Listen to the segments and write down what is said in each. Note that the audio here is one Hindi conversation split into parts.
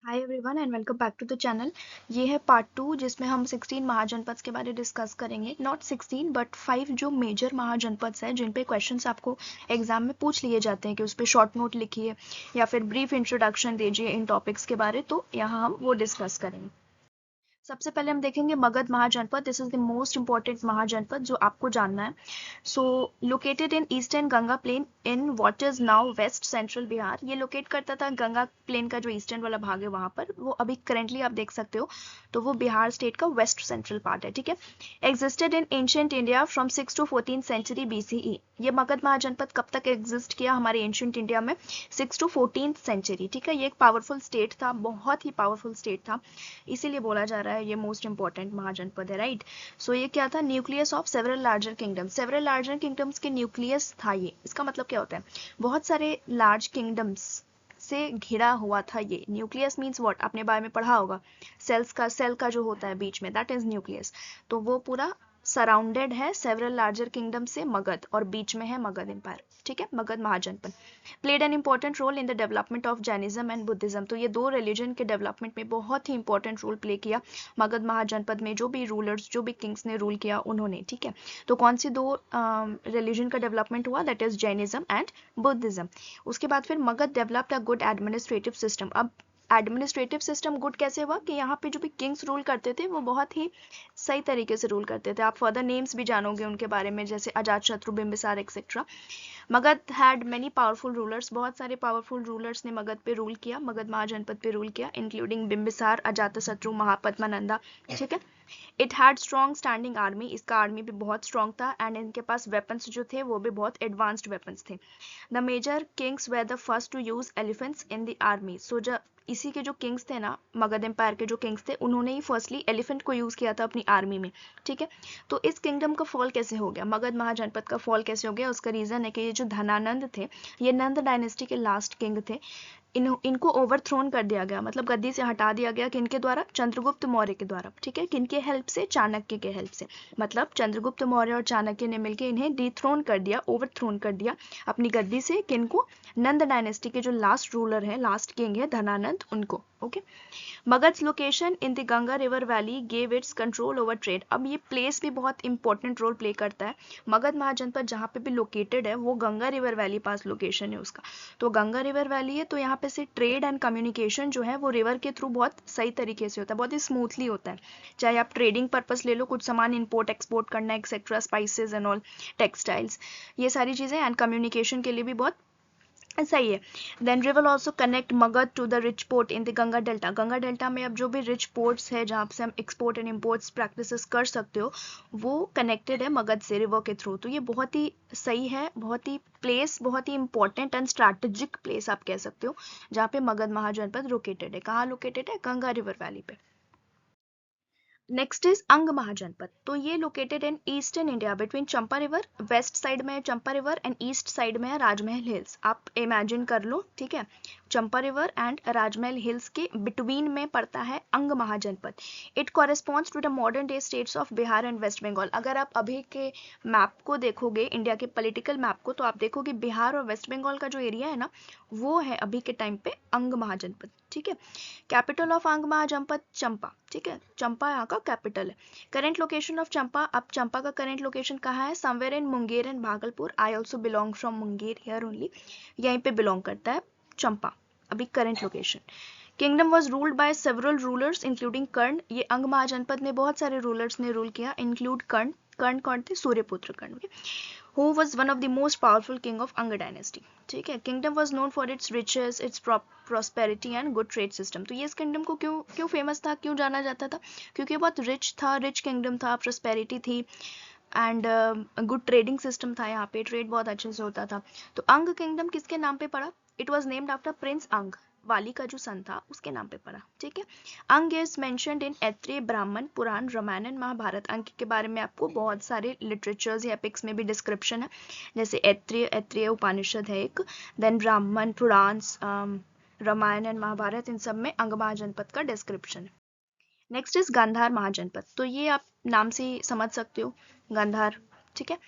Hi everyone and welcome back to the channel. ये है पार्ट 2 जिसमें हम 16 महाजनपद के बारे में डिस्कस करेंगे। नॉट 16 बट 5 जो मेजर महाजनपद हैं जिन पे क्वेश्चंस आपको एग्जाम में पूछ लिए जाते हैं कि उस पर शॉर्ट नोट लिखिए या फिर ब्रीफ इंट्रोडक्शन दीजिए इन टॉपिक्स के बारे, तो यहाँ हम वो डिस्कस करेंगे। सबसे पहले हम देखेंगे Magadh Mahajanapada. This is the most important Mahajanapada जो आपको जानना है। So located in eastern Ganga plain in what is now west central Bihar. ये लोकेट करता था गंगा प्लेन का जो ईस्टर्न वाला भाग है वहां पर, वो अभी करेंटली आप देख सकते हो तो वो बिहार स्टेट का वेस्ट सेंट्रल पार्ट है, ठीक है। Existed in ancient India from 6 to 14 century BCE। ये मगध महाजनपद कब तक एग्जिस्ट किया हमारे एंशियंट इंडिया में? 6 to 14 सेंचुरी, ठीक है। ये एक पावरफुल स्टेट था, बहुत ही पावरफुल स्टेट था, इसीलिए बोला जा रहा है ये मोस्ट इंपॉर्टेंट महाजनपद है, राइट। सो ये क्या था? Nucleus of several larger kingdom. Several larger kingdoms के न्यूक्लियस था ये। इसका मतलब क्या होता है? बहुत सारे लार्ज किंगडम्स से घिरा हुआ था ये। Nucleus means what? आपने बारे में पढ़ा होगा, सेल का जो होता है बीच में, दैट इज न्यूक्लियस। तो वो पूरा सराउंडेड है सेवरल लार्जर किंगडम से मगध, और बीच में है मगध एम्पायर, ठीक है, Magadh Mahajanapada. Played an important role in the development of Jainism and Buddhism. तो ये दो रिलीजन के डेवलपमेंट में बहुत ही इंपॉर्टेंट रोल प्ले किया मगध महाजनपद में। जो भी रूलर्स, जो भी किंग्स ने रूल किया उन्होंने, ठीक है। तो कौन सी दो रिलीजन का डेवलपमेंट हुआ? That is Jainism and Buddhism. उसके बाद फिर Magadh developed a good administrative system. अब एडमिनिस्ट्रेटिव सिस्टम गुड कैसे हुआ? कि यहाँ पे जो भी किंग्स रूल करते थे वो बहुत ही सही तरीके से रूल करते थे। आप फर्दर नेम्स भी जानोगे उनके बारे में, जैसे Ajatashatru, Bimbisara etcetera. Magadh had many powerful rulers. बहुत सारे पावरफुल रूलर्स ने मगध पे रूल किया, मगध महाजनपद पे रूल किया, इंक्लूडिंग बिंबिसार, अजातशत्रु, महापद्मानंदा, ठीक है। It had strong standing army. इसका आर्मी भी बहुत स्ट्रॉन्ग था, एंड इनके पास वेपन्स जो थे वो भी बहुत एडवांस्ड वेपन्स थे। The major kings were the first to use elephants in the army. So जब इसी के जो किंग्स थे ना, मगध एम्पायर के जो किंग्स थे, उन्होंने ही फर्स्टली एलिफेंट को यूज किया था अपनी आर्मी में, ठीक है। तो इस किंगडम का फॉल कैसे हो गया? मगध महाजनपद का फॉल कैसे हो गया? उसका रीजन है कि ये जो धनानंद थे, ये नंद डायनेस्टी के लास्ट किंग थे। इनको ओवरथ्रोन कर दिया गया, मतलब गद्दी से हटा दिया गया। किनके द्वारा? चंद्रगुप्त मौर्य के द्वारा, ठीक है। किनके हेल्प से? चाणक्य के हेल्प से। मतलब चंद्रगुप्त मौर्य और चाणक्य ने मिलकर इन्हें डिथ्रोन कर दिया, ओवरथ्रोन कर दिया अपनी गद्दी से। किनको? नंद डायनेस्टी के जो लास्ट रूलर है, लास्ट किंग है धनानंद, उनको, okay. Magadh's location in the Ganga river valley gave its control over trade. अब ये प्लेस भी बहुत इंपॉर्टेंट रोल प्ले करता है। मगध महाजनपद जहाँ पे भी लोकेटेड है वो गंगा रिवर वैली पास लोकेशन है उसका। तो गंगा रिवर वैली है, तो यहाँ पे से ट्रेड एंड कम्युनिकेशन जो है वो रिवर के थ्रू बहुत सही तरीके से होता है, बहुत ही स्मूथली होता है। चाहे आप ट्रेडिंग पर्पस ले लो, कुछ सामान इम्पोर्ट एक्सपोर्ट करना, etcetera, spices and all, textiles, ये सारी चीज़ें, एंड कम्युनिकेशन के लिए भी बहुत सही है। Then river also connect Magadh to the rich port in the Ganga delta. Ganga delta में अब जो भी रिच पोर्ट्स है जहाँ से हम एक्सपोर्ट एंड इम्पोर्ट्स प्रैक्टिसेस कर सकते हो, वो कनेक्टेड है मगध से रिवर के थ्रू। तो ये बहुत ही सही है, बहुत ही प्लेस, बहुत ही इंपॉर्टेंट एंड स्ट्रैटेजिक प्लेस आप कह सकते हो, जहाँ पे मगध महाजनपद लोकेटेड है। कहाँ लोकेटेड है? गंगा रिवर वैली पे। नेक्स्ट इज अंग महाजनपद। तो ये located in eastern India between Champa river, west side में है Champa river and east side में है राजमहल हिल्स। आप इमेजिन कर लो, ठीक है। Champa river and Rajmahal hills के बिटवीन में पड़ता है Anga Mahajanapada. It corresponds to the modern day states of Bihar and West Bengal. अगर आप अभी के मैप को देखोगे, इंडिया के पॉलिटिकल मैप को, तो आप देखोगे बिहार और वेस्ट बंगाल का जो एरिया है ना, वो है अभी के टाइम पे अंग महाजनपद, ठीक है। कैपिटल ऑफ अंग महाजनपद चंपा, ठीक है। चंपा यहाँ का कैपिटल है। Current location of Champa. अब चंपा का करेंट लोकेशन कहाँ है? Somewhere in Munger and Bhagalpur. I also belong from Munger here only. यहीं पे बिलोंग करता है चंपा, अभी current location. Kingdom was ruled by several rulers including Karna. ये अंग महाजनपद में बहुत सारे रूलर्स ने रूल किया, इंक्लूड कर्ण। कर्ण कौन थे? सूर्यपुत्र कर्ण, who was one of the most powerful king of Anga dynasty, ठीक है। Kingdom was known for its riches, its prosperity and good trade system। तो ये इस किंगडम को क्यों क्यों फेमस था, क्यों जाना जाता था? क्योंकि बहुत रिच था, रिच किंगडम था, प्रॉस्पेरिटी थी, एंड गुड ट्रेडिंग सिस्टम था, यहाँ पे ट्रेड बहुत अच्छे से होता था। तो अंग किंगडम किसके नाम पे पड़ा? It was named after Prince अंग, वाली का जो सन था उसके नाम पे पड़ा, ठीक है। अंग इज मेंशन्ड इन ऐत्रेय ब्राह्मण पुराण, रामायण एंड महाभारत। अंग के बारे में आपको बहुत सारे लिटरेचर्स या एपिक्स में भी डिस्क्रिप्शन है, जैसे ऐत्रेय उपनिषद है एक, देन ब्राह्मण, पुराण, रामायण एंड महाभारत, इन सब में अंग महाजनपद का डिस्क्रिप्शन है। Next is Gandhara Mahajanapada. तो ये आप नाम से ही समझ सकते हो, गांधार, ठीक है।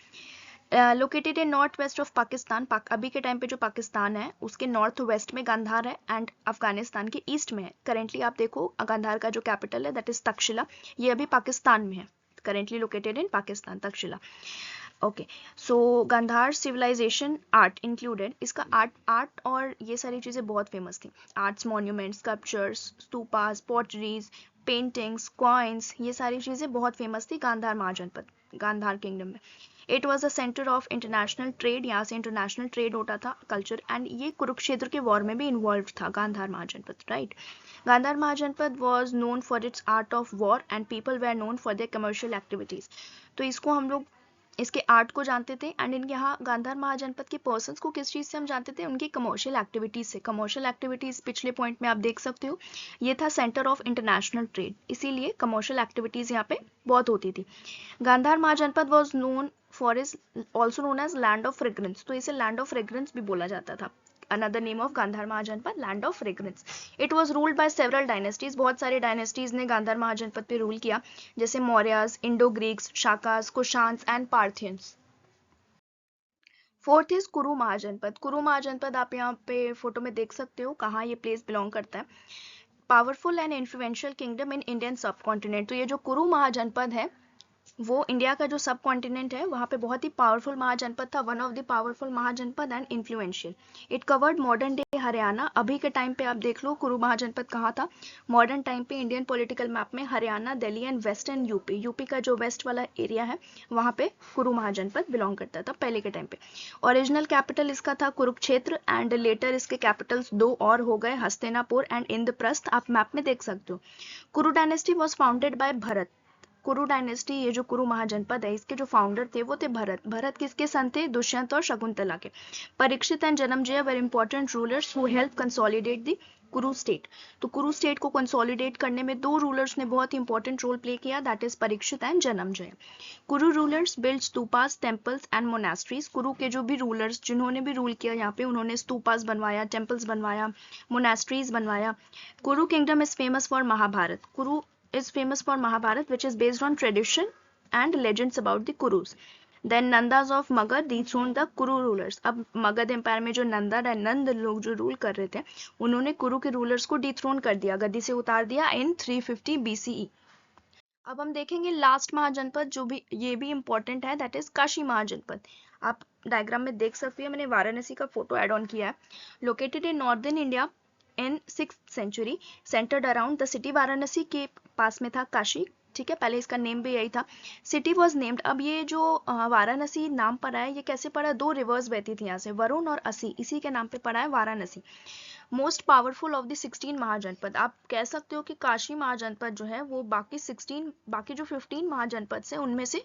Located in north west of Pakistan, अभी के टाइम पे जो पाकिस्तान है उसके नॉर्थ वेस्ट में गांधार है एंड अफगानिस्तान के ईस्ट में है। करेंटली आप देखो गांधार का जो कैपिटल है दैट इज तक्षशिला, ये अभी पाकिस्तान में है, currently located in Pakistan Takshashila. Okay, so Gandhara civilization art included, इसका आर्ट और ये सारी चीज़ें बहुत फेमस थी। Arts, monuments, sculptures, stupas, potteries, paintings, coins, ये सारी चीज़ें बहुत फेमस थी गांधार महाजनपद, गांधार किंगडम में। It was a centre of international trade, यहाँ से इंटरनेशनल ट्रेड होता था, कल्चर, एंड ये कुरुक्षेत्र के वॉर में भी इन्वॉल्व था Gandhara Mahajanapada, right. Gandhara Mahajanapada was known for its art of war and people were known for their commercial activities. तो इसको हम लोग इसके आर्ट को जानते थे एंड इनके यहाँ गांधार महाजनपद के पर्सन्स को किस चीज़ से हम जानते थे, उनकी कमर्शियल एक्टिविटीज़ से। कमर्शियल एक्टिविटीज़ पिछले पॉइंट में आप देख सकते हो, ये था सेंटर ऑफ इंटरनेशनल ट्रेड, इसीलिए कमर्शियल एक्टिविटीज़ यहाँ पे बहुत होती थी। Gandhara Mahajanapada was known for is also known as land of fragrance, तो इसे लैंड ऑफ फ्रेग्रेंस भी बोला जाता था। Another name of Gandhara Mahajanapada, land of fragrance. It was ruled by several dynasties, बहुत सारे डायनेस्टीज ने गांधार महाजनपद पे रूल किया, जैसे Mauryas, Indo Greeks, Shakas, Kushans and Parthians. Fourth is Kuru Mahajanapada. कुरु महाजनपद आप यहाँ पे फोटो में देख सकते हो कहाँ ये प्लेस बिलोंग करता है। Powerful and influential kingdom in Indian सब कॉन्टिनेंट, तो ये जो कुरु महाजनपद है वो इंडिया का जो सब कॉन्टिनेंट है वहाँ पे बहुत ही पावरफुल महाजनपद था, one of the powerful Mahajanapada and influential. It covered modern day Haryana, अभी के टाइम पे आप देख लो कुरु महाजनपद कहाँ था, मॉडर्न टाइम पे इंडियन पॉलिटिकल मैप में Haryana, Delhi and western UP, UP का जो वेस्ट वाला एरिया है वहाँ पे कुरु महाजनपद बिलोंग करता था पहले के टाइम पे। ओरिजिनल कैपिटल इसका था कुरुक्षेत्र एंड लेटर इसके कैपिटल्स दो और हो गए, हस्तिनापुर एंड इंद्रप्रस्थ, आप मैप में देख सकते हो। कुरु dynasty was founded by Bharat. कुरु डायनेस्टी, ये जो कुरु महाजनपद है इसके जो फाउंडर थे वो थे भरत। भरत किसके सन थे, दुष्यंत और शकुंतला के। Parikshit and Janmejay were important rulers who help consolidate the कुरु स्टेट। तो कुरु स्टेट को कंसोलिडेट करने में दो रूलर्स ने बहुत ही इंपॉर्टेंट रोल प्ले किया, that is Parikshit and Janamejaya. Kuru rulers build stupas, temples and monasteries. Kuru के जो भी रूलर्स जिन्होंने भी रूल किया यहाँ पे उन्होंने स्तूपास बनवाया, टेम्पल्स बनवाया, मोनास्ट्रीज बनवाया। Kuru kingdom is famous for Mahabharata. Kuru is famous for Mahabharat, which is based on tradition and legends about the Kurus. Then Nandas of Magad dethroned the Kuru rulers. अब मगध एम्पायर में जो नंद लोग जो रूल कर रहे थे उन्होंने कुरु के रूलर्स को डिथ्रोन कर दिया, गद्दी से उतार दिया इन 350 BCE। अब हम देखेंगे लास्ट महाजनपद जो भी ये भी इंपॉर्टेंट है, दैट इज काशी महाजनपद। आप डायग्राम में देख सकते हो, मैंने वाराणसी का फोटो एड ऑन किया है। Located in northern India in 6th century, centred around the city Varanasi, के पास में था काशी, ठीक है, पहले इसका नेम भी यही था। सिटी वॉज नेम्ड, अब ये जो वाराणसी नाम पड़ा है ये कैसे पड़ा, दो रिवर्स बहती थी यहाँ से, वरुण और असी, इसी के नाम पे पड़ा है Varanasi. Most powerful of the 16 महाजनपद, आप कह सकते हो कि काशी महाजनपद जो है वो बाकी जो 15 महाजनपद से उनमें से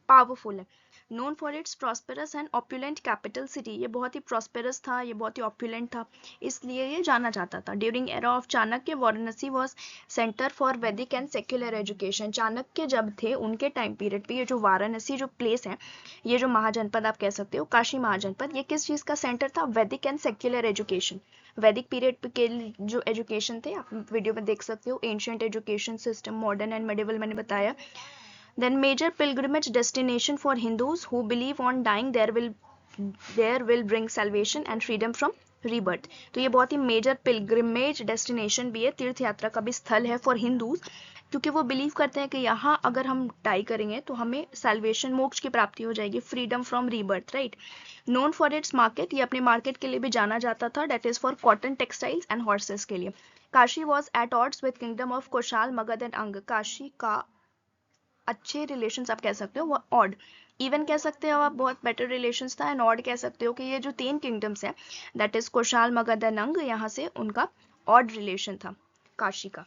पावरफुल है। Known for its prosperous and opulent capital city, ये बहुत ही प्रॉस्पेरस था, ये बहुत ही ऑप्युलेंट था, इसलिए ये जाना जाता था। During era of Chanakya, Varanasi was centre for वैदिक एंड सेक्युलर एजुकेशन। चाणक्य जब थे उनके टाइम पीरियड पे ये जो वाराणसी जो प्लेस है, ये जो महाजनपद आप कह सकते हो काशी महाजनपद, ये किस चीज़ का सेंटर था, वैदिक एंड सेक्युलर एजुकेशन। वैदिक पीरियड के जो एजुकेशन थे आप वीडियो में देख सकते हो, ancient education system, modern and medieval मैंने बताया। Then major pilgrimage destination for Hindus who believe on dying there will bring salvation and freedom from rebirth। तो ये बहुत ही मेजर पिलग्रिमेज डेस्टिनेशन भी है, तीर्थ यात्रा का भी स्थल है फॉर हिंदूज, क्योंकि वो बिलीव करते हैं कि यहाँ अगर हम डाई करेंगे तो हमें सैल्वेशन, मोक्ष की प्राप्ति हो जाएगी, freedom from rebirth, right. Known for its market, ये अपने मार्केट के लिए भी जाना जाता था, that is for cotton, textiles and horses के लिए। Kashi was at odds with kingdom of Kosala, Magadh and Anga. Kashi का अच्छे रिलेशंस आप कह सकते हो, वो ऑड, इवन कह सकते हो आप, बहुत बेटर रिलेशंस था, एंड ऑड कह सकते हो कि ये जो 3 किंगडम्स हैं that is Kosala, Magadh and Anga, यहाँ से उनका ऑड रिलेशन था काशी का।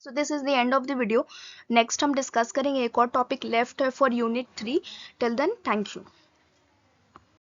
So this is the end of the video. Next हम डिस्कस करेंगे, एक और टॉपिक लेफ्ट है for unit 3। Till then thank you.